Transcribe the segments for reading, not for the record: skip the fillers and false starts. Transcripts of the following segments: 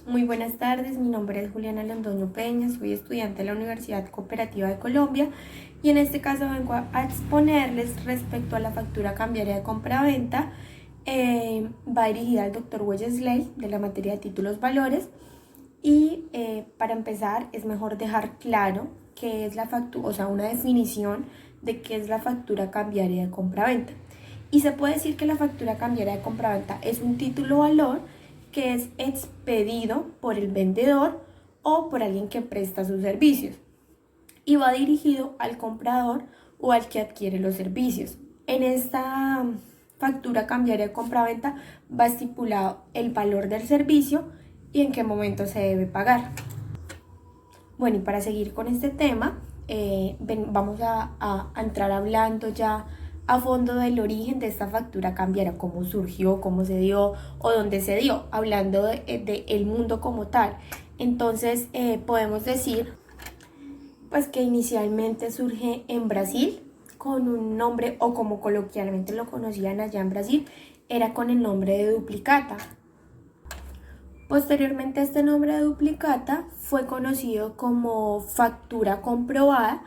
Muy buenas tardes, mi nombre es Juliana Londoño Peña, soy estudiante de la Universidad Cooperativa de Colombia y en este caso vengo a exponerles respecto a la factura cambiaria de compraventa. Va dirigida al doctor Wellesley de la materia de títulos valores y para empezar es mejor dejar claro qué es la factura, o sea, una definición de qué es la factura cambiaria de compraventa. Y se puede decir que la factura cambiaria de compraventa es un título valor que es expedido por el vendedor o por alguien que presta sus servicios y va dirigido al comprador o al que adquiere los servicios. En esta factura cambiaria de compraventa va estipulado el valor del servicio y en qué momento se debe pagar. Bueno, y para seguir con este tema, vamos a entrar hablando ya a fondo del origen de esta factura cambiaria, cómo surgió, cómo se dio o dónde se dio, hablando de el mundo como tal. Entonces, podemos decir pues que inicialmente surge en Brasil con un nombre, o como coloquialmente lo conocían allá en Brasil, era con el nombre de duplicata. Posteriormente este nombre de duplicata fue conocido como factura comprobada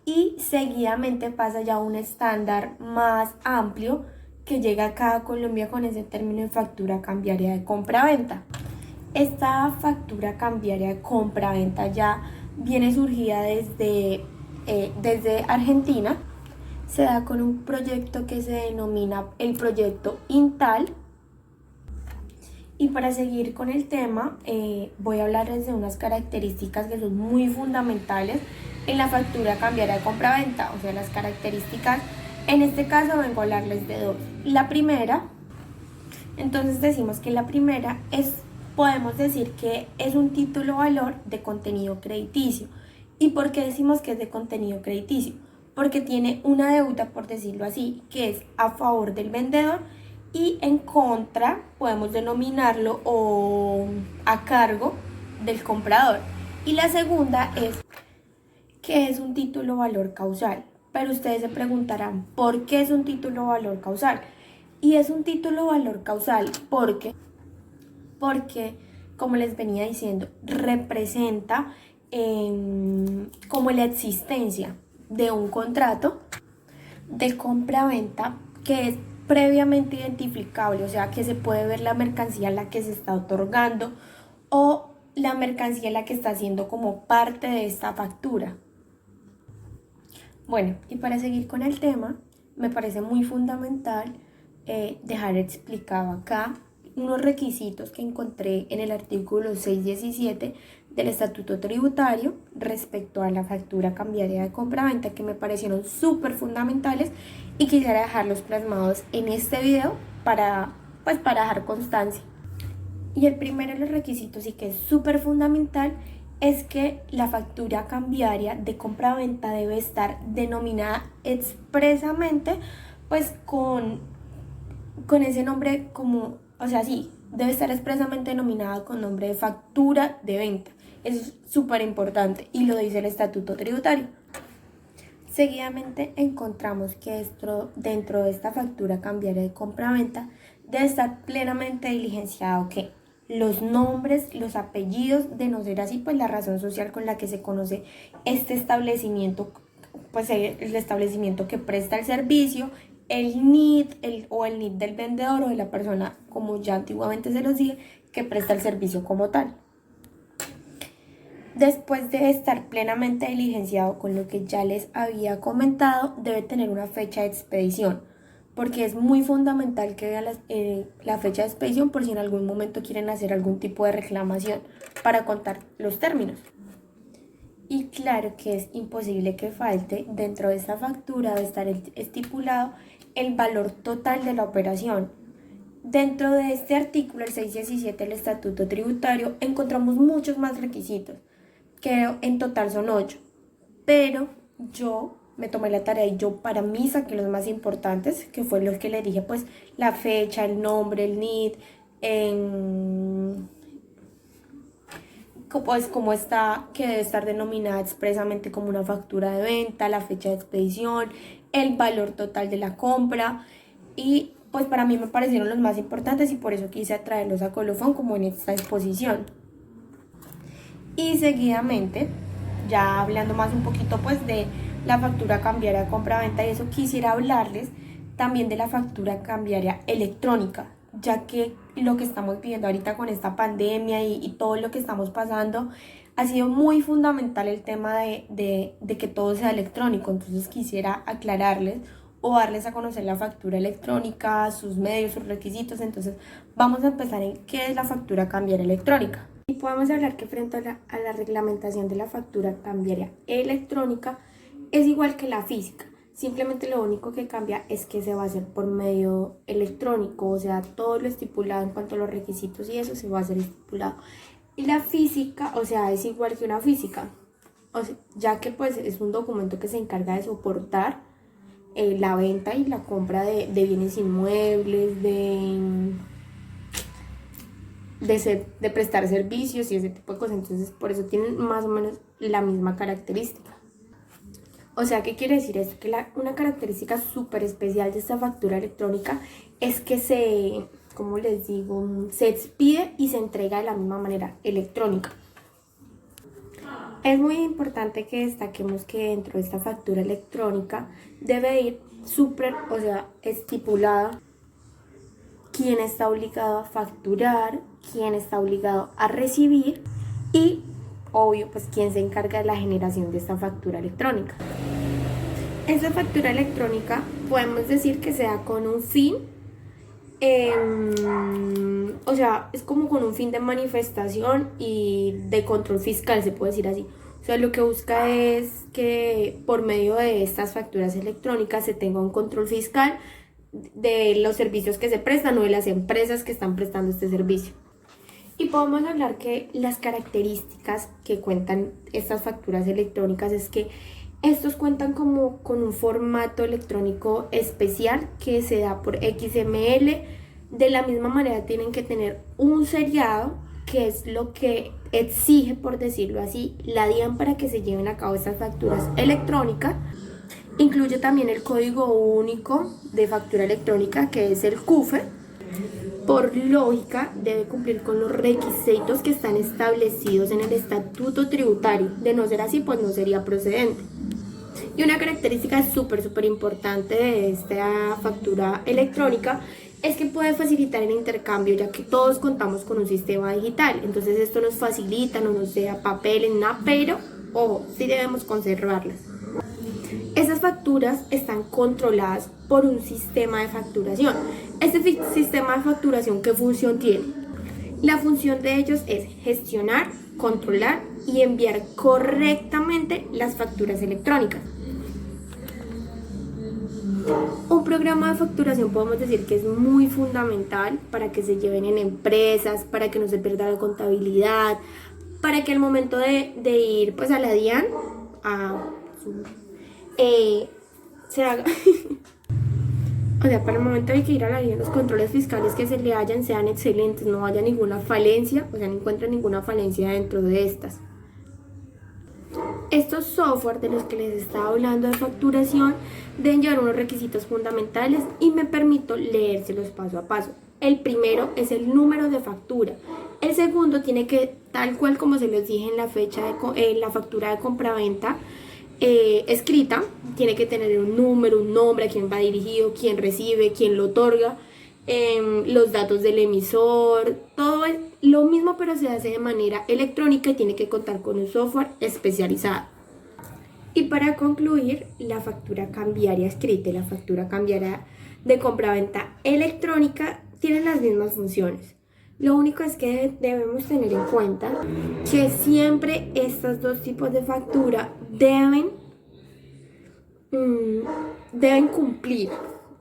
y seguidamente pasa ya a un estándar más amplio que llega acá a Colombia con ese término de factura cambiaria de compraventa. Esta factura cambiaria de compraventa ya viene surgida desde Argentina. Se da con un proyecto que se denomina el proyecto Intal. Y para seguir con el tema, voy a hablarles de unas características que son muy fundamentales en la factura cambiaria de compraventa. O sea, las características, en este caso vengo a hablarles de dos. La primera, entonces decimos que la primera podemos decir que es un título valor de contenido crediticio. ¿Y por qué decimos que es de contenido crediticio? Porque tiene una deuda, por decirlo así, que es a favor del vendedor y en contra podemos denominarlo o a cargo del comprador. Y la segunda es que es un título valor causal. Pero ustedes se preguntarán, ¿por qué es un título valor causal? Y es un título valor causal porque como les venía diciendo, representa como la existencia de un contrato de compra-venta que es previamente identificable, o sea que se puede ver la mercancía en la que se está otorgando o la mercancía en la que está siendo como parte de esta factura. Bueno, y para seguir con el tema, me parece muy fundamental dejar explicado acá unos requisitos que encontré en el artículo 617 del Estatuto Tributario respecto a la factura cambiaria de compraventa que me parecieron súper fundamentales y quisiera dejarlos plasmados en este video para dejar constancia. Y el primero de los requisitos, y que es súper fundamental, es que la factura cambiaria de compraventa debe estar denominada expresamente pues con ese nombre como, o sea, sí, debe estar expresamente denominada con nombre de factura de venta. Eso es súper importante y lo dice el Estatuto Tributario. Seguidamente encontramos que dentro de esta factura cambiaria de compraventa debe estar plenamente diligenciado que los nombres, los apellidos, de no ser así, pues la razón social con la que se conoce este establecimiento, pues el establecimiento que presta el servicio, el NID o el NID del vendedor o de la persona, como ya antiguamente se los dije, que presta el servicio como tal. Después de estar plenamente diligenciado con lo que ya les había comentado, debe tener una fecha de expedición, porque es muy fundamental que vean la fecha de expedición por si en algún momento quieren hacer algún tipo de reclamación para contar los términos. Y claro que es imposible que falte dentro de esta factura de estar estipulado el valor total de la operación. Dentro de este artículo, el 617 del Estatuto Tributario, encontramos muchos más requisitos, que en total son 8, pero yo me tomé la tarea y yo para mí saqué los más importantes, que fue los que le dije, pues la fecha, el nombre, el NID, pues cómo está, que debe estar denominada expresamente como una factura de venta, la fecha de expedición, el valor total de la compra, y pues para mí me parecieron los más importantes y por eso quise traerlos a colofón como en esta exposición. Y seguidamente, ya hablando más un poquito pues de la factura cambiaria de compra-venta y eso, quisiera hablarles también de la factura cambiaria electrónica, ya que lo que estamos viviendo ahorita con esta pandemia y todo lo que estamos pasando, ha sido muy fundamental el tema de que todo sea electrónico. Entonces quisiera aclararles o darles a conocer la factura electrónica, sus medios, sus requisitos. Entonces vamos a empezar en qué es la factura cambiaria electrónica. Y podemos hablar que frente a la reglamentación de la factura cambiaria electrónica es igual que la física. Simplemente lo único que cambia es que se va a hacer por medio electrónico, o sea, todo lo estipulado en cuanto a los requisitos y eso se va a hacer estipulado. Y la física, o sea, es igual que una física, o sea, ya que pues es un documento que se encarga de soportar la venta y la compra de bienes inmuebles, de prestar servicios y ese tipo de cosas. Entonces por eso tienen más o menos la misma característica. O sea, ¿qué quiere decir esto? Que una característica súper especial de esta factura electrónica es que ¿cómo les digo? Se expide y se entrega de la misma manera, electrónica. Es muy importante que destaquemos que dentro de esta factura electrónica debe ir o sea, estipulada quién está obligado a facturar, quién está obligado a recibir y, obvio, pues quién se encarga de la generación de esta factura electrónica. Esta factura electrónica podemos decir que sea con un fin, o sea, es como con un fin de manifestación y de control fiscal, se puede decir así. O sea, lo que busca es que por medio de estas facturas electrónicas se tenga un control fiscal de los servicios que se prestan o de las empresas que están prestando este servicio. Y podemos hablar que las características que cuentan estas facturas electrónicas es que estos cuentan como con un formato electrónico especial que se da por XML. De la misma manera tienen que tener un seriado, que es lo que exige, por decirlo así, la DIAN para que se lleven a cabo estas facturas electrónicas. Incluye también el código único de factura electrónica, que es el CUFE. Por lógica, debe cumplir con los requisitos que están establecidos en el estatuto tributario. De no ser así, pues no sería procedente. Y una característica súper importante de esta factura electrónica es que puede facilitar el intercambio, ya que todos contamos con un sistema digital. Entonces esto nos facilita, no nos sea papeles, nada, pero ojo, sí debemos conservarlas. Estas facturas están controladas por un sistema de facturación. Este sistema de facturación, ¿qué función tiene? La función de ellos es gestionar, controlar y enviar correctamente las facturas electrónicas. Un programa de facturación podemos decir que es muy fundamental para que se lleven en empresas, para que no se pierda la contabilidad, para que al momento de ir pues a la DIAN se haga o sea, para el momento de que ir a la DIAN los controles fiscales que se le hayan sean excelentes, no haya ninguna falencia, o sea, no encuentren ninguna falencia dentro de estas. Estos software de los que les estaba hablando de facturación deben llevar unos requisitos fundamentales y me permito leérselos paso a paso. El primero es el número de factura. El segundo tiene que, tal cual como se les dije en la fecha de la factura de compraventa escrita, tiene que tener un número, un nombre, a quién va dirigido, quién recibe, quién lo otorga, los datos del emisor, todo es lo mismo, pero se hace de manera electrónica y tiene que contar con un software especializado. Y para concluir, la factura cambiaria escrita y la factura cambiaria de compraventa electrónica tienen las mismas funciones. Lo único es que debemos tener en cuenta que siempre estos dos tipos de factura deben cumplir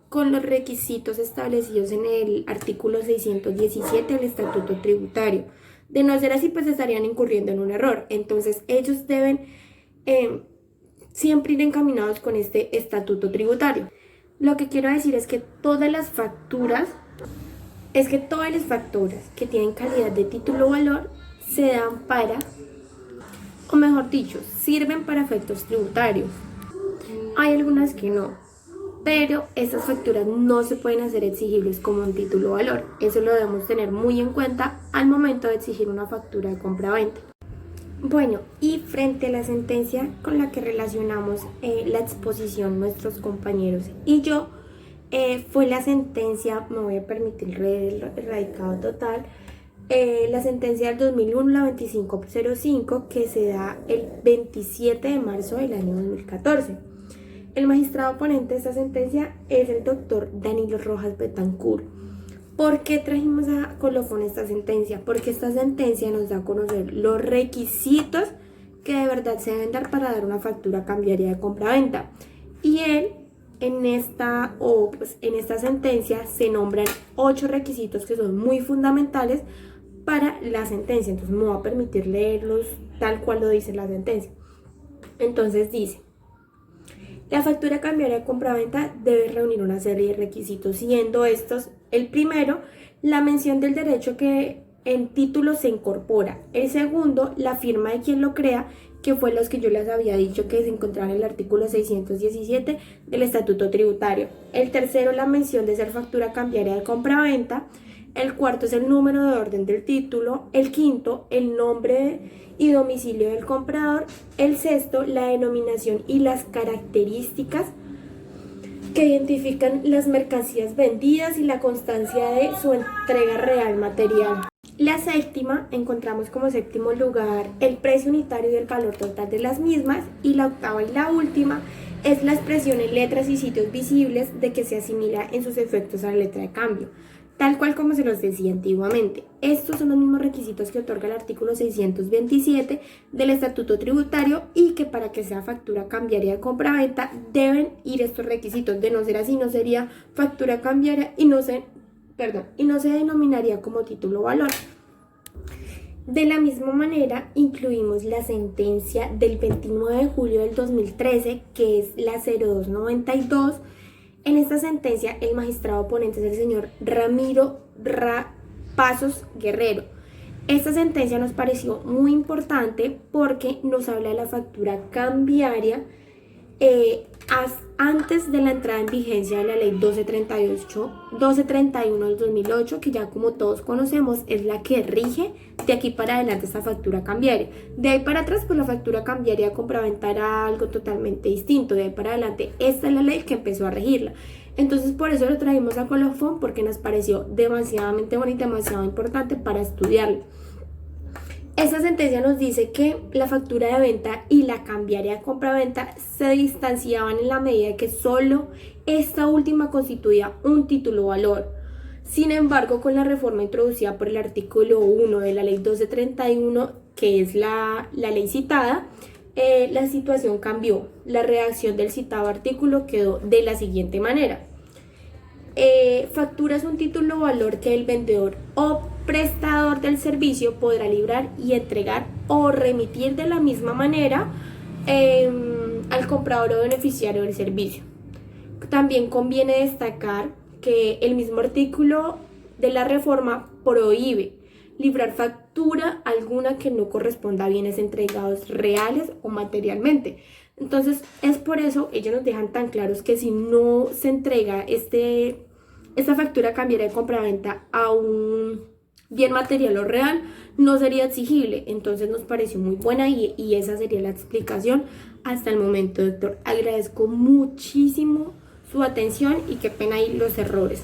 con los requisitos establecidos en el artículo 617 del Estatuto Tributario. De no ser así, pues estarían incurriendo en un error. Entonces ellos deben siempre ir encaminados con este Estatuto Tributario. Lo que quiero decir es que todas las facturas que tienen calidad de título o valor se dan para, o mejor dicho, sirven para efectos tributarios. Hay algunas que no, pero estas facturas no se pueden hacer exigibles como un título o valor. Eso lo debemos tener muy en cuenta al momento de exigir una factura de compraventa. Bueno, y frente a la sentencia con la que relacionamos la exposición nuestros compañeros y yo, fue la sentencia, me voy a permitir el radicado total, la sentencia del 2001, la 2505, que se da el 27 de marzo del año 2014. El magistrado ponente de esta sentencia es el doctor Danilo Rojas Betancourt. ¿Por qué trajimos a colofón esta sentencia? Porque esta sentencia nos da a conocer los requisitos que de verdad se deben dar para dar una factura cambiaria de compraventa. Y él, en esta sentencia, se nombran 8 requisitos que son muy fundamentales para la sentencia. Entonces me voy a permitir leerlos tal cual lo dice la sentencia. Entonces dice: la factura cambiaria de compraventa debe reunir una serie de requisitos, siendo estos: el primero, la mención del derecho que en título se incorpora; el segundo, la firma de quien lo crea, que fue los que yo les había dicho que se encontraban en el artículo 617 del Estatuto Tributario; el tercero, la mención de ser factura cambiaria de compraventa; el cuarto es el número de orden del título; el quinto, el nombre y domicilio del comprador; el sexto, la denominación y las características que identifican las mercancías vendidas y la constancia de su entrega real material. La séptima, encontramos como séptimo lugar el precio unitario y el valor total de las mismas; y la octava y la última es la expresión en letras y sitios visibles de que se asimila en sus efectos a la letra de cambio, tal cual como se los decía antiguamente. Estos son los mismos requisitos que otorga el artículo 627 del Estatuto Tributario, y que para que sea factura cambiaria de compraventa deben ir estos requisitos. De no ser así, no sería factura cambiaria y no se denominaría como título o valor. De la misma manera, incluimos la sentencia del 29 de julio del 2013, que es la 0292. En esta sentencia, el magistrado ponente es el señor Ramiro Pasos Guerrero. Esta sentencia nos pareció muy importante porque nos habla de la factura cambiaria antes de la entrada en vigencia de la ley 1231 del 2008, que ya como todos conocemos es la que rige de aquí para adelante esta factura cambiaria. De ahí para atrás, pues la factura cambiaria de compraventa era algo totalmente distinto. De ahí para adelante, esta es la ley que empezó a regirla. Entonces por eso lo trajimos a colofón, porque nos pareció demasiadamente bonita y demasiado importante para estudiarlo. Esta sentencia nos dice que la factura de venta y la cambiaria de compraventa se distanciaban en la medida de que solo esta última constituía un título o valor. Sin embargo, con la reforma introducida por el artículo 1 de la ley 1231, que es la ley citada, la situación cambió. La redacción del citado artículo quedó de la siguiente manera: factura es un título o valor que el vendedor o prestador del servicio podrá librar y entregar o remitir de la misma manera al comprador o beneficiario del servicio. También conviene destacar que el mismo artículo de la reforma prohíbe librar factura alguna que no corresponda a bienes entregados reales o materialmente. Entonces es por eso ellos nos dejan tan claros que si no se entrega esta factura cambiaria de compraventa a un bien material o real, no sería exigible. Entonces nos pareció muy buena y esa sería la explicación hasta el momento, doctor. Agradezco muchísimo su atención y qué pena ahí los errores.